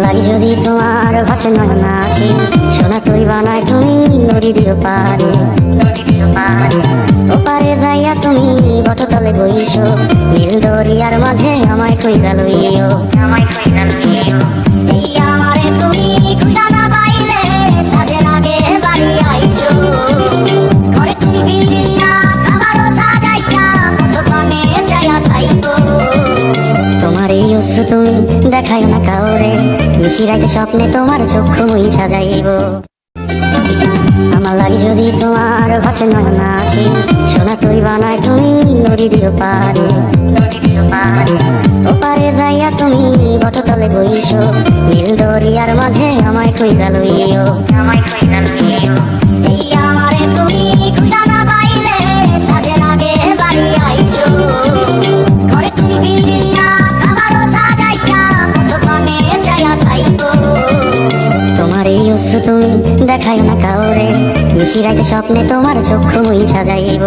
লাগি যদি তোমার ভাসে নয় নাকি সোনা তুই বানায় তুমি নদী দিও পারে ওপারে যাইয়া তুমি বটতলে বইছো নীল দরিয়ার মাঝে আমায় কইরা লইও এই আমারে তুমি খুঁজা না পাইলে সাজের আগে বাড়ি আইছো ঘরে তুমি বিড়িয়া খাবারও সাজাইয়া দোকানে যাইয়া খাইবো তোমার এই অশ্রু তুমি দেখায় না কাউরে নিশিরাইতে স্বপ্নে তোমার চক্ষু মুইছা যাইব আমার লাগি যদি তোমার ভাসে নয় নাকি সোনা তুই বানায় তুমি নদী দিও পারে ওপারে যাইয়া তুমি বটতলে বইছো নীল দরিয়ার মাঝে আমায় কইরা লইও এই আমারে তুমি খুঁজা না পাইলে সাজের আগে বাড়ি আইছো ঘরে তুমি বিড়িয়া খাবারও সাজাইয়া দোকানে যাইয়া খাইবো তোমার এই অশ্রু তুমি দেখায় না কাউরে নিশিরাইতে স্বপ্নে তোমার চক্ষু মুইছা যাইব।